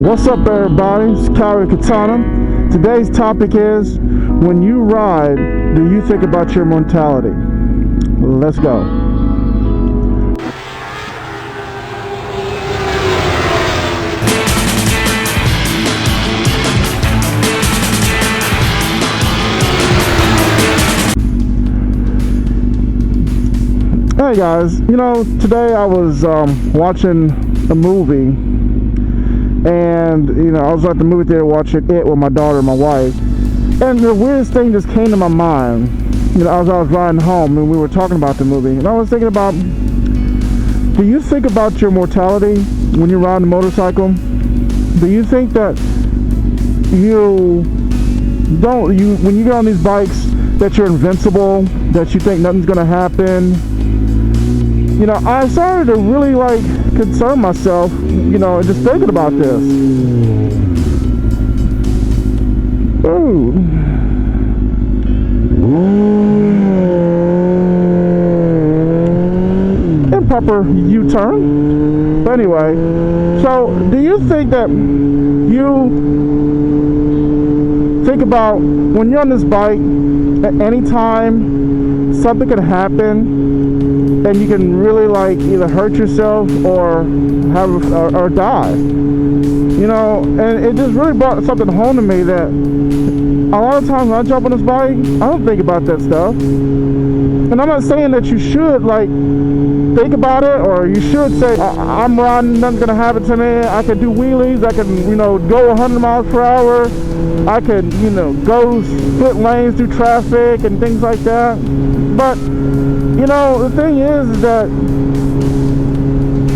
What's up, everybody? It's KAWIKATANA. Today's topic is, when you ride, do you think about your mortality? Let's go. Hey guys, today I was watching a movie, and I was at the movie theater watching it with my daughter and my wife, and the weirdest thing just came to my mind. As I was riding home and we were talking about the movie, and I was thinking about, do you think about your mortality when you're riding a motorcycle? Do you think that when you get on these bikes, that you're invincible, that you think nothing's gonna happen? I started to really concern myself, and just thinking about this. Ooh. Improper U-turn. But anyway, so do you think that you think about when you're on this bike, at any time something could happen, and you can really either hurt yourself or or die, and it just really brought something home to me, that a lot of times when I jump on this bike, I don't think about that stuff. And I'm not saying that you should think about it, or you should say, I'm riding, nothing's gonna happen to me, I can do wheelies, I can go 100 miles per hour, I could go split lanes through traffic and things like that. But the thing is that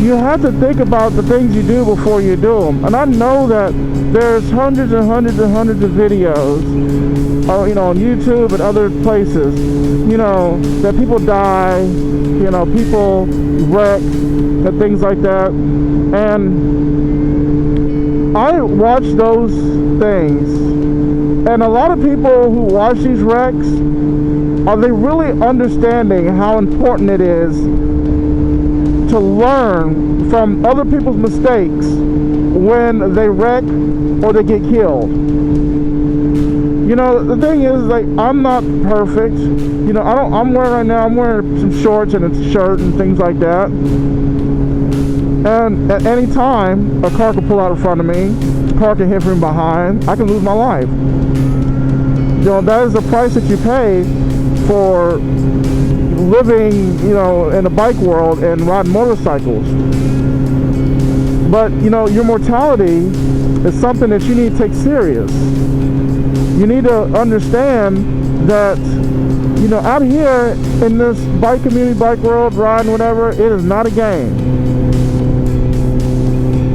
you have to think about the things you do before you do them. And I know that there's hundreds and hundreds and hundreds of videos, on YouTube and other places, that people die, people wreck and things like that. And I watch those things, and a lot of people who watch these wrecks, are they really understanding how important it is to learn from other people's mistakes when they wreck or they get killed? The thing is, I'm not perfect. I'm wearing some shorts and a shirt and things like that. And at any time, a car can pull out in front of me, a car can hit from behind, I can lose my life. That is the price that you pay for living, in the bike world and riding motorcycles. But, your mortality is something that you need to take serious. You need to understand that, out here in this bike community, bike world, riding, whatever, it is not a game.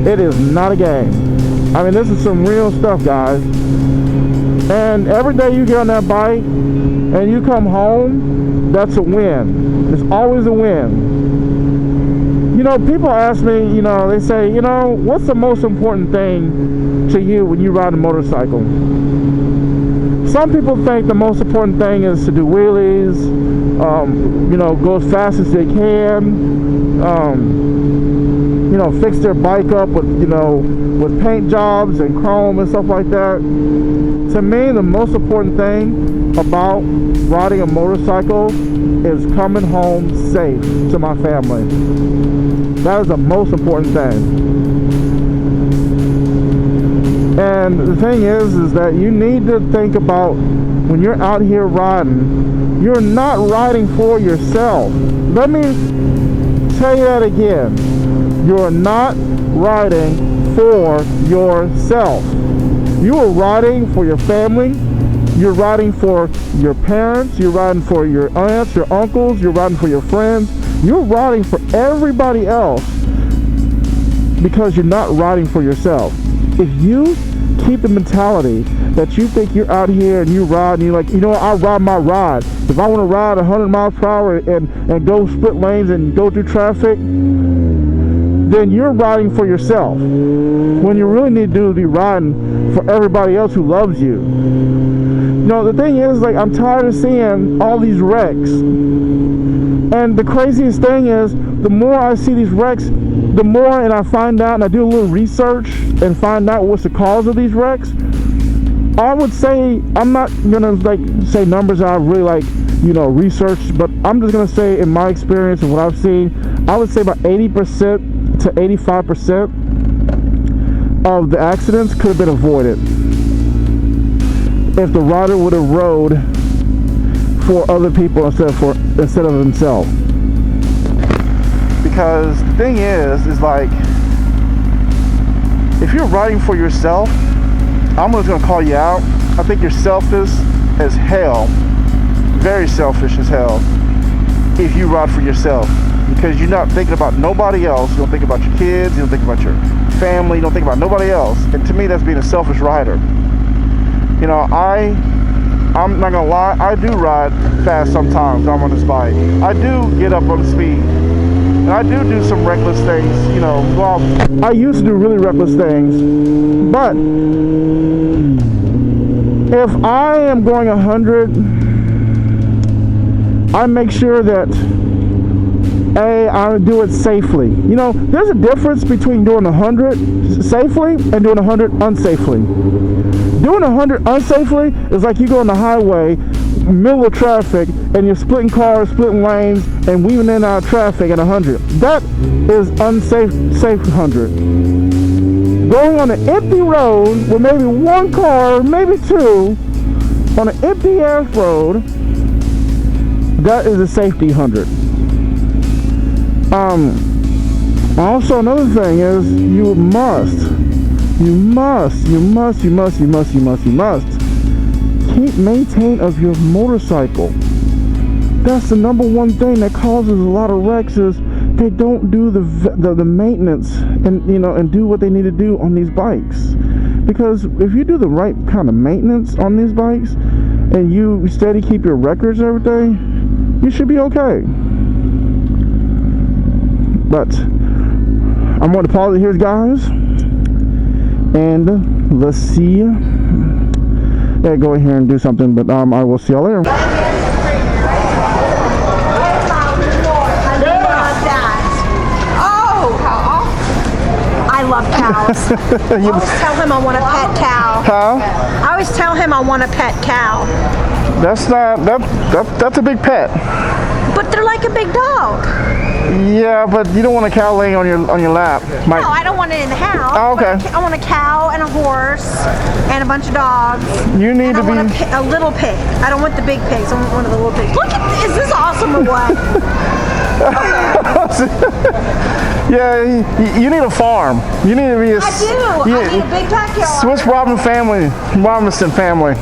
It is not a game. I mean, this is some real stuff, guys. And every day you get on that bike and you come home, that's a win. It's always a win. People ask me, they say, what's the most important thing to you when you ride a motorcycle? Some people think the most important thing is to do wheelies, go as fast as they can, fix their bike up with paint jobs and chrome and stuff like that. To me, the most important thing about riding a motorcycle is coming home safe to my family. That is the most important thing. And the thing is that you need to think about, when you're out here riding, you're not riding for yourself. Let me tell you that again. You're not riding for yourself. You are riding for your family. You're riding for your parents. You're riding for your aunts, your uncles. You're riding for your friends. You're riding for everybody else, because you're not riding for yourself. If you keep the mentality that you think you're out here and you ride and you're like, I'll ride my ride. If I want to ride 100 miles per hour and go split lanes and go through traffic, then you're riding for yourself, when you really need to be riding for everybody else who loves you. The thing is, I'm tired of seeing all these wrecks. And the craziest thing is, the more I see these wrecks, the more, and I find out, and I do a little research and find out what's the cause of these wrecks. I would say, I'm not gonna like say numbers I really like, you know, researched, but I'm just gonna say in my experience and what I've seen, I would say about 80% to 85% of the accidents could have been avoided if the rider would have rode for other people instead of himself. Because the thing is like, if you're riding for yourself, I'm just gonna call you out. I think you're selfish as hell, very selfish as hell, if you ride for yourself, because you're not thinking about nobody else. You don't think about your kids, you don't think about your family, you don't think about nobody else. And to me, that's being a selfish rider. You know, I'm not gonna lie, I do ride fast sometimes when I'm on this bike. I do get up on speed. And I do some reckless things, you know. Well, I used to do really reckless things. But if I am going 100, I make sure that I do it safely. You know, there's a difference between doing 100 safely and doing 100 unsafely. Doing 100 unsafely is like you go on the highway, middle of traffic, and you're splitting cars, splitting lanes, and weaving in and out of traffic at 100. That is unsafe, safe 100. Going on an empty road with maybe one car, maybe two, on an empty ass road, that is a safety 100. Also another thing is you must keep maintain of your motorcycle. That's the number one thing that causes a lot of wrecks, is they don't do the maintenance and, you know, and do what they need to do on these bikes. Because if you do the right kind of maintenance on these bikes and you steady keep your records and everything, you should be okay. But I'm going to pause it here, guys, and let's see. Yeah, go ahead and do something, but I will see y'all later. I love cows. I always tell him I want a pet cow. Huh? I always tell him I want a pet cow. That's a big pet. But they're like a big dog. Yeah, but you don't want a cow laying on your lap. No, I don't want it in the house. Oh, okay. I want a cow and a horse and a bunch of dogs. You need to be a little pig. I don't want the big pigs. I want one of the little pigs. Look at this. Is this awesome or what? Yeah, you need a farm. You need to be a. I do. I need a big backyard. Swiss Robinson family.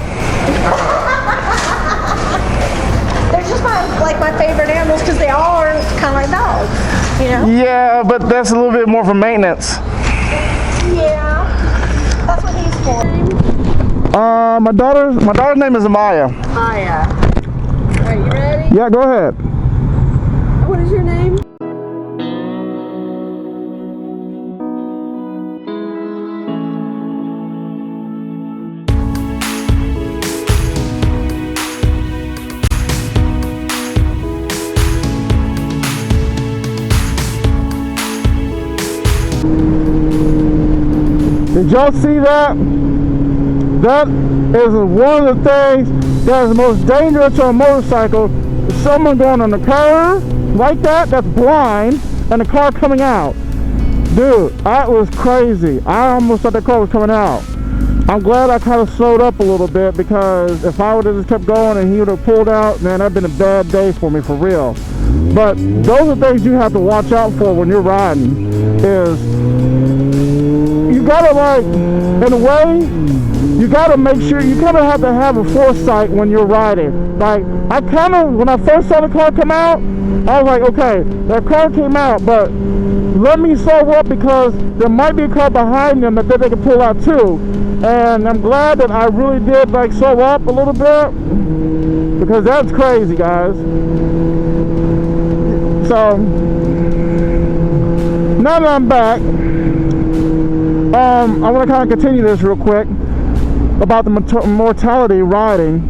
They're just my favorite animals because they all are kind of like dogs, you know? Yeah, but that's a little bit more for maintenance. Yeah, that's what he's for. My daughter's name is Amaya. Maya. Are you ready? Yeah, go ahead. What is your name? Did y'all see that? That is one of the things that is the most dangerous to a motorcycle. Is someone going on the curve like that, that's blind, and the car coming out. Dude, that was crazy. I almost thought the car was coming out. I'm glad I kind of slowed up a little bit, because if I would have just kept going and he would have pulled out, man, that'd been a bad day for me, for real. But those are things you have to watch out for when you're riding. Is you gotta, like, in a way, you gotta make sure, you kind of have to have a foresight when you're riding. Like, I kind of, when I first saw the car come out, I was like, okay, that car came out, but let me slow up, because there might be a car behind them that they can pull out too. And I'm glad that I really did, like, slow up a little bit, because that's crazy, guys. So now that I'm back, I want to kind of continue this real quick about the mortality riding.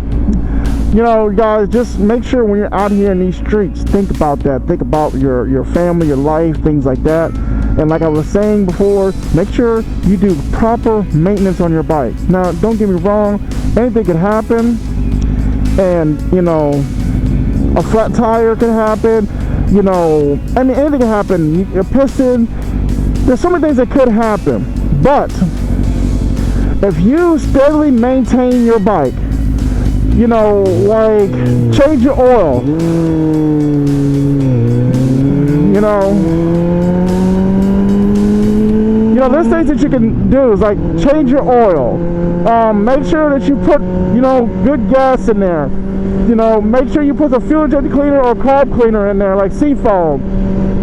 you know, guys, just make sure when you're out here in these streets, think about that. Think about your family, your life, things like that. And like I was saying before, make sure you do proper maintenance on your bike. Now, don't get me wrong, anything could happen. And, you know, a flat tire could happen. You know, I mean, anything can happen. A piston. There's so many things that could happen. But if you steadily maintain your bike, you know, like change your oil, you know, there's things that you can do is like change your oil, make sure that you put, you know, good gas in there, you know, make sure you put a fuel injector cleaner or carb cleaner in there like Seafoam.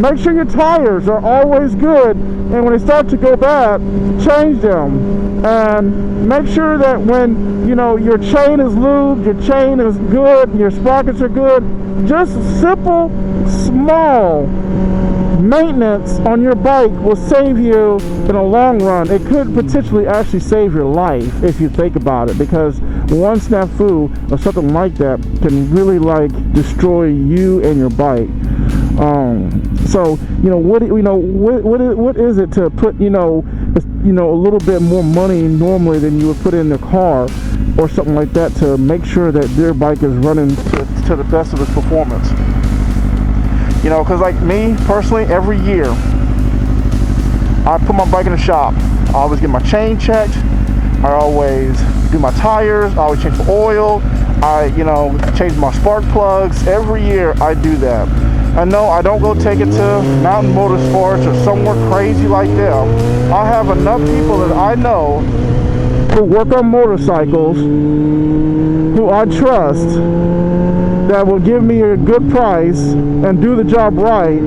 Make sure your tires are always good, and when they start to go bad, change them. And make sure that when, you know, your chain is lubed, your chain is good, your sprockets are good, just simple, small maintenance on your bike will save you in the long run. It could potentially actually save your life if you think about it, because one snafu or something like that can really like destroy you and your bike. So you know what is it to put a little bit more money normally than you would put in a car or something like that to make sure that their bike is running to the best of its performance. You know, because like me personally, every year I put my bike in the shop. I always get my chain checked. I always do my tires. I always change the oil. I, you know, change my spark plugs. Every year I do that. I know I don't go take it to Mountain Motorsports or somewhere crazy like that. I have enough people that I know who work on motorcycles, who I trust, that will give me a good price and do the job right.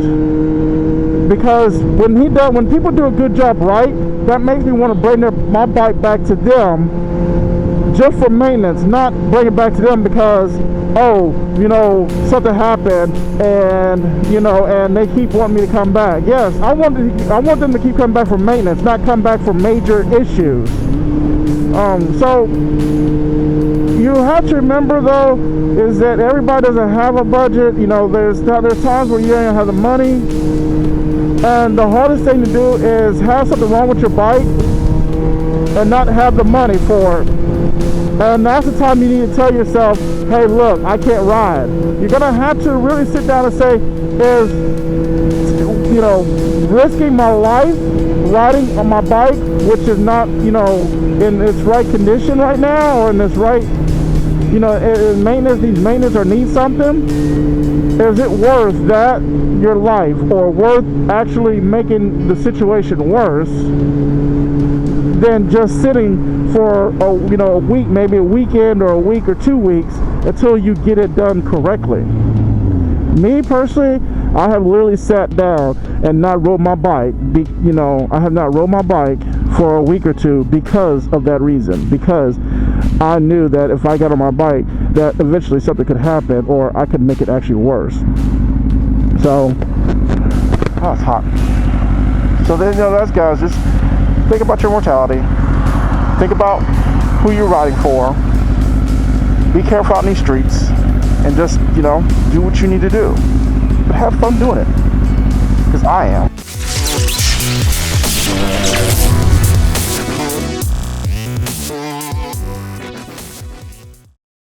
Because when people do a good job right, that makes me want to bring my bike back to them just for maintenance, not bring it back to them because, oh, you know, something happened and, you know, and they keep wanting me to come back. Yes, I want them to keep coming back for maintenance, not come back for major issues. So you have to remember though is that everybody doesn't have a budget. You know, there's times where you don't have the money, and the hardest thing to do is have something wrong with your bike and not have the money for it. And that's the time you need to tell yourself, hey, look, I can't ride. You're gonna have to really sit down and say, is, you know, risking my life riding on my bike, which is not, you know, in its right condition right now, or in its right, you know, needs maintenance or needs something? Is it worth that, your life, or worth actually making the situation worse than just sitting for a week, maybe a weekend or a week or 2 weeks until you get it done correctly? Me personally, I have literally sat down and not rode my bike. I have not rode my bike for a week or two because of that reason. Because I knew that if I got on my bike, that eventually something could happen, or I could make it actually worse. So, oh, it's hot. So then, that's guys. Just think about your mortality. Think about who you're riding for. Be careful out in these streets, and just do what you need to do. But have fun doing it, because I am.